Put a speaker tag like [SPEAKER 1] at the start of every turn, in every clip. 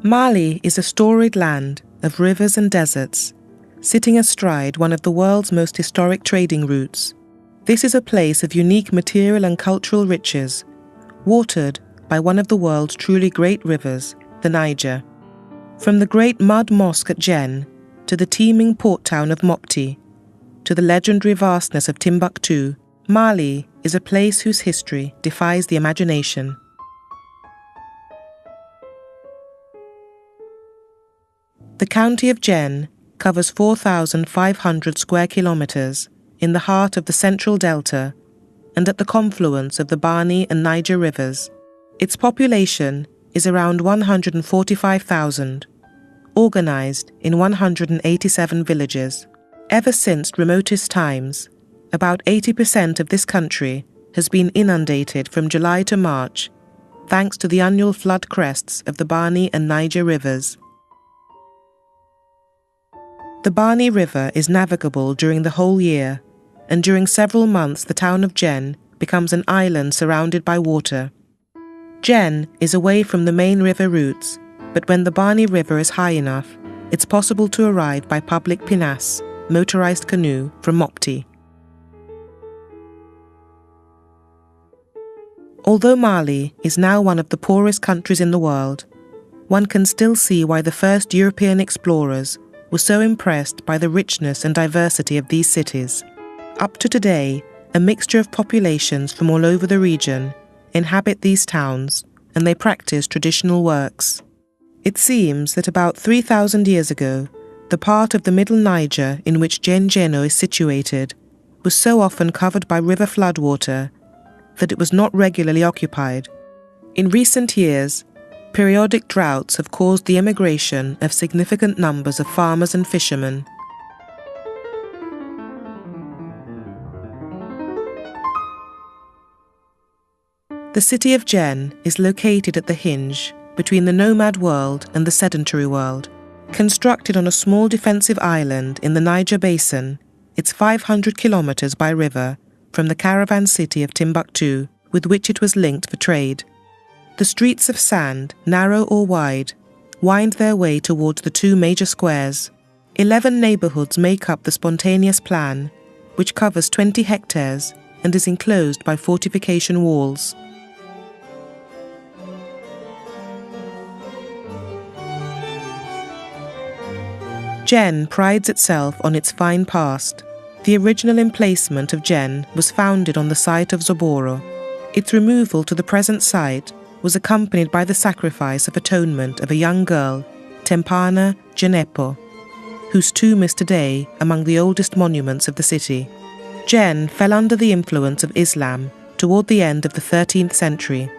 [SPEAKER 1] Mali is a storied land of rivers and deserts, sitting astride one of the world's most historic trading routes. This is a place of unique material and cultural riches, watered by one of the world's truly great rivers, the Niger. From the great mud mosque at Djenne, to the teeming port town of Mopti, to the legendary vastness of Timbuktu, Mali is a place whose history defies the imagination. The county of Djenne covers 4,500 square kilometers in the heart of the central delta and at the confluence of the Bani and Niger rivers. Its population is around 145,000, organized in 187 villages. Ever since remotest times, about 80% of this country has been inundated from July to March, thanks to the annual flood crests of the Bani and Niger rivers. The Bani River is navigable during the whole year, and during several months the town of Djenne becomes an island surrounded by water. Djenne is away from the main river routes, but when the Bani River is high enough, it's possible to arrive by public pinnace, motorized canoe, from Mopti. Although Mali is now one of the poorest countries in the world, one can still see why the first European explorers were so impressed by the richness and diversity of these cities. Up to today, a mixture of populations from all over the region inhabit these towns, and they practice traditional works. It seems that about 3,000 years ago, the part of the middle Niger in which Djenne is situated was so often covered by river floodwater that it was not regularly occupied. In recent years, periodic droughts have caused the emigration of significant numbers of farmers and fishermen. The city of Djenne is located at the hinge between the nomad world and the sedentary world. Constructed on a small defensive island in the Niger Basin, it's 500 kilometers by river from the caravan city of Timbuktu, with which it was linked for trade. The streets of sand, narrow or wide, wind their way towards the two major squares. 11 neighborhoods make up the spontaneous plan, which covers 20 hectares and is enclosed by fortification walls. Djenne prides itself on its fine past. The original emplacement of Djenne was founded on the site of Zoboro. Its removal to the present site was accompanied by the sacrifice of atonement of a young girl, Tempana Djennepo, whose tomb is today among the oldest monuments of the city. Djenne fell under the influence of Islam toward the end of the 13th century.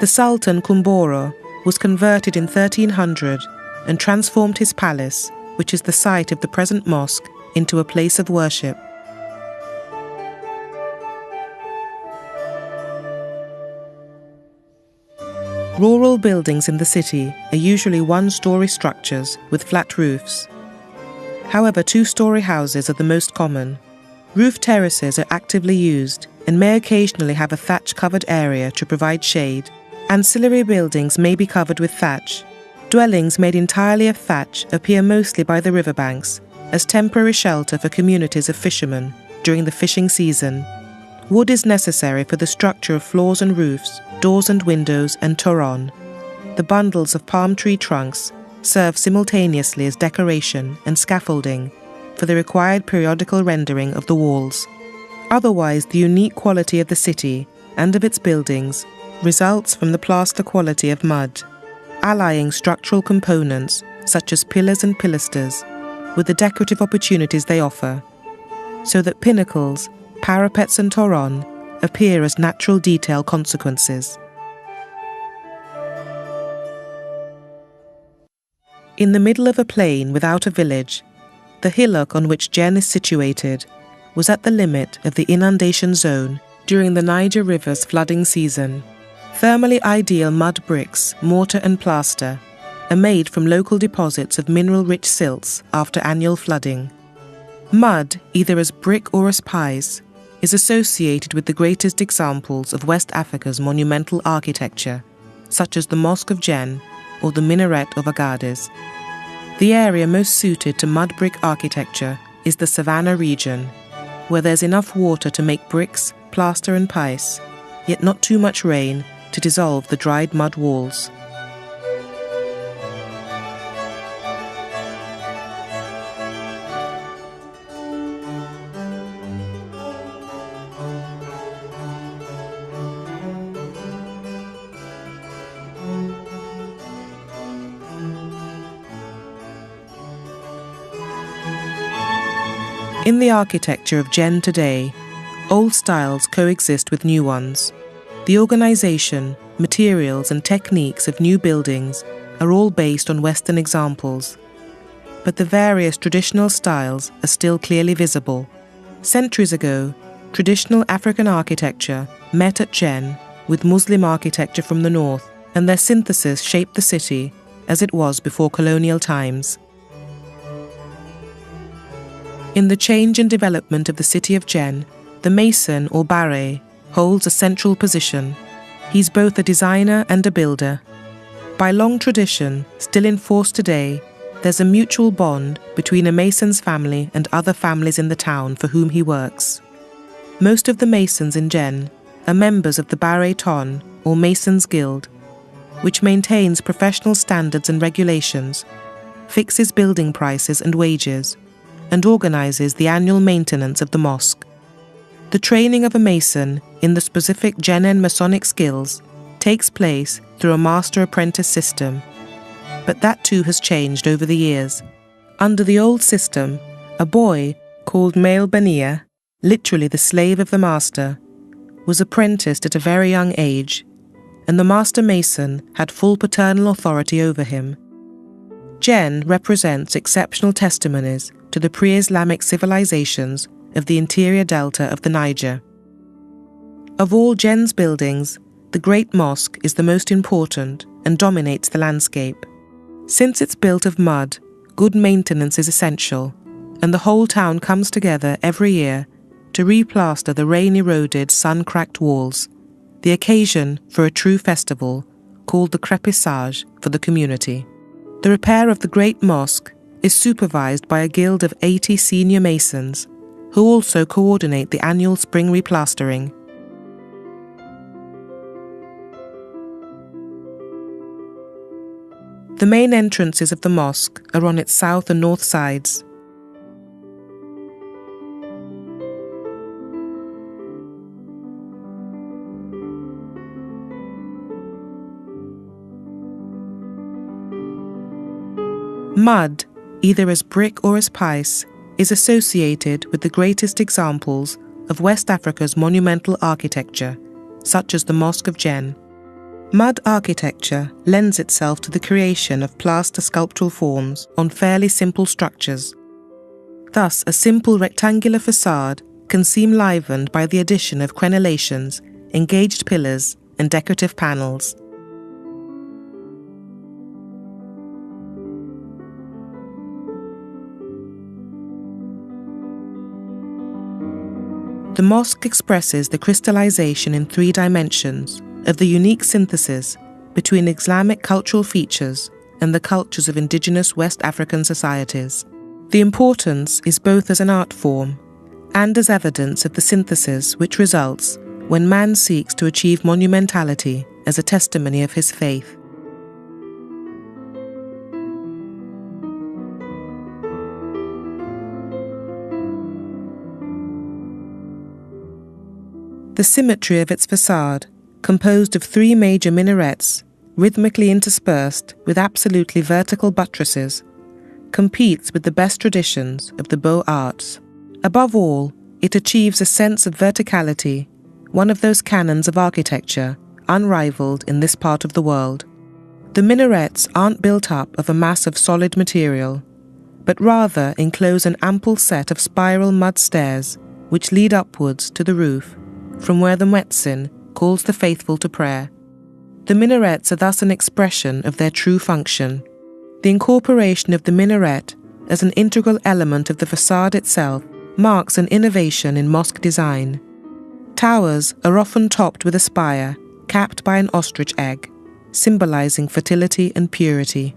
[SPEAKER 1] The Sultan Kumboro was converted in 1300 and transformed his palace, which is the site of the present mosque, into a place of worship. Rural buildings in the city are usually one-story structures with flat roofs. However, two-story houses are the most common. Roof terraces are actively used and may occasionally have a thatch-covered area to provide shade. Ancillary buildings may be covered with thatch. Dwellings made entirely of thatch appear mostly by the riverbanks as temporary shelter for communities of fishermen during the fishing season. Wood is necessary for the structure of floors and roofs, doors and windows, and toron. The bundles of palm tree trunks serve simultaneously as decoration and scaffolding for the required periodical rendering of the walls. Otherwise, the unique quality of the city and of its buildings results from the plaster quality of mud, allying structural components such as pillars and pilasters with the decorative opportunities they offer, so that pinnacles, parapets and toron appear as natural detail consequences. In the middle of a plain without a village, the hillock on which Djenne is situated was at the limit of the inundation zone during the Niger River's flooding season. Thermally ideal mud bricks, mortar and plaster are made from local deposits of mineral-rich silts after annual flooding. Mud, either as brick or as pies, is associated with the greatest examples of West Africa's monumental architecture, such as the Mosque of Djenne or the minaret of Agadez. The area most suited to mud brick architecture is the Savannah region, where there's enough water to make bricks, plaster and pice, yet not too much rain to dissolve the dried mud walls. In the architecture of Djenne today, old styles coexist with new ones. The organization, materials and techniques of new buildings are all based on Western examples, but the various traditional styles are still clearly visible. Centuries ago, traditional African architecture met at Djenne with Muslim architecture from the north, and their synthesis shaped the city as it was before colonial times. In the change and development of the city of Djenne, the mason or baré holds a central position. He's both a designer and a builder. By long tradition, still in force today, there's a mutual bond between a mason's family and other families in the town for whom he works. Most of the masons in Djenne are members of the Baré Ton or Masons Guild, which maintains professional standards and regulations, fixes building prices and wages, and organizes the annual maintenance of the mosque. The training of a mason in the specific Djenne Masonic skills takes place through a master-apprentice system, but that too has changed over the years. Under the old system, a boy called Male Bania, literally the slave of the master, was apprenticed at a very young age, and the master mason had full paternal authority over him. Djenne represents exceptional testimonies to the pre-Islamic civilizations of the interior delta of the Niger. Of all Djenne's buildings, the Great Mosque is the most important and dominates the landscape. Since it's built of mud, good maintenance is essential, and the whole town comes together every year to replaster the rain-eroded, sun-cracked walls, the occasion for a true festival called the crépissage for the community. The repair of the Great Mosque is supervised by a guild of 80 senior masons, who also coordinate the annual spring replastering. The main entrances of the mosque are on its south and north sides. Mud, either as brick or as pice, is associated with the greatest examples of West Africa's monumental architecture, such as the Mosque of Djenne. Mud architecture lends itself to the creation of plaster sculptural forms on fairly simple structures. Thus, a simple rectangular facade can seem livened by the addition of crenellations, engaged pillars, and decorative panels. The mosque expresses the crystallization in 3 dimensions of the unique synthesis between Islamic cultural features and the cultures of indigenous West African societies. The importance is both as an art form and as evidence of the synthesis which results when man seeks to achieve monumentality as a testimony of his faith. The symmetry of its facade, composed of 3 major minarets, rhythmically interspersed with absolutely vertical buttresses, competes with the best traditions of the Beaux-Arts. Above all, it achieves a sense of verticality, one of those canons of architecture unrivaled in this part of the world. The minarets aren't built up of a mass of solid material, but rather enclose an ample set of spiral mud stairs which lead upwards to the roof, from where the muezzin calls the faithful to prayer. The minarets are thus an expression of their true function. The incorporation of the minaret as an integral element of the facade itself marks an innovation in mosque design. Towers are often topped with a spire capped by an ostrich egg, symbolizing fertility and purity.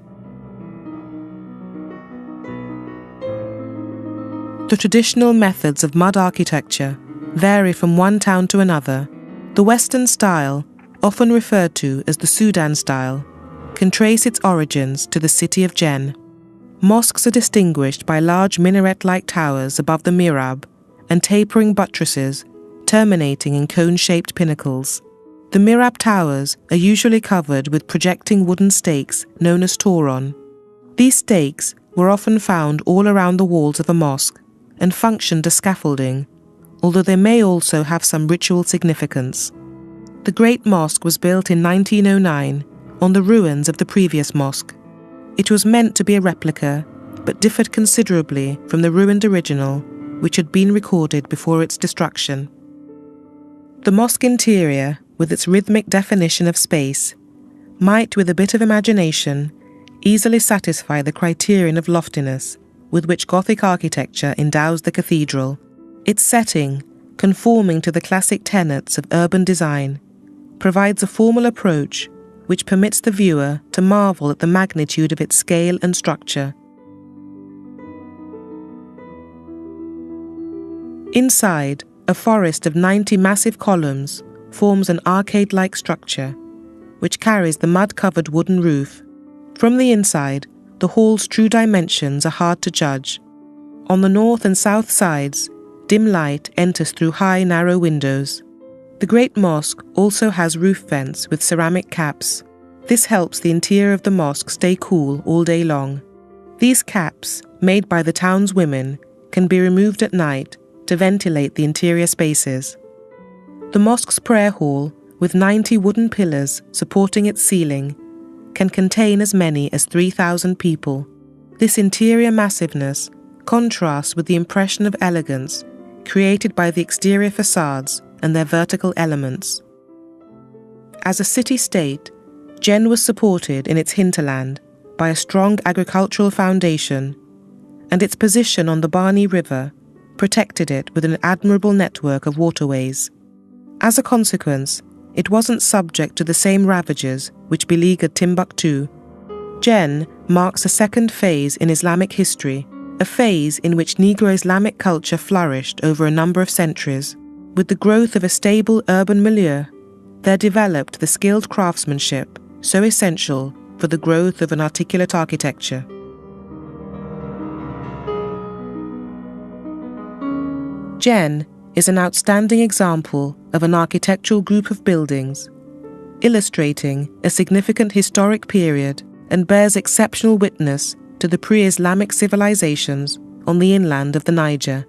[SPEAKER 1] The traditional methods of mud architecture vary from one town to another. The Western style, often referred to as the Sudan style, can trace its origins to the city of Djenne. Mosques are distinguished by large minaret-like towers above the mihrab and tapering buttresses terminating in cone-shaped pinnacles. The mihrab towers are usually covered with projecting wooden stakes known as toron. These stakes were often found all around the walls of a mosque and functioned as scaffolding, although they may also have some ritual significance. The Great Mosque was built in 1909 on the ruins of the previous mosque. It was meant to be a replica, but differed considerably from the ruined original, which had been recorded before its destruction. The mosque interior, with its rhythmic definition of space, might, with a bit of imagination, easily satisfy the criterion of loftiness with which Gothic architecture endows the cathedral. Its setting, conforming to the classic tenets of urban design, provides a formal approach which permits the viewer to marvel at the magnitude of its scale and structure. Inside, a forest of 90 massive columns forms an arcade-like structure, which carries the mud-covered wooden roof. From the inside, the hall's true dimensions are hard to judge. On the north and south sides, dim light enters through high, narrow windows. The Great Mosque also has roof vents with ceramic caps. This helps the interior of the mosque stay cool all day long. These caps, made by the town's women, can be removed at night to ventilate the interior spaces. The mosque's prayer hall, with 90 wooden pillars supporting its ceiling, can contain as many as 3,000 people. This interior massiveness contrasts with the impression of elegance created by the exterior facades and their vertical elements. As a city-state, Djenne was supported in its hinterland by a strong agricultural foundation, and its position on the Bani River protected it with an admirable network of waterways. As a consequence, it wasn't subject to the same ravages which beleaguered Timbuktu. Djenne marks a second phase in Islamic history, a phase in which Negro Islamic culture flourished over a number of centuries. With the growth of a stable urban milieu, there developed the skilled craftsmanship so essential for the growth of an articulate architecture. Djenne is an outstanding example of an architectural group of buildings, illustrating a significant historic period and bears exceptional witness to the pre-Islamic civilizations on the inland of the Niger.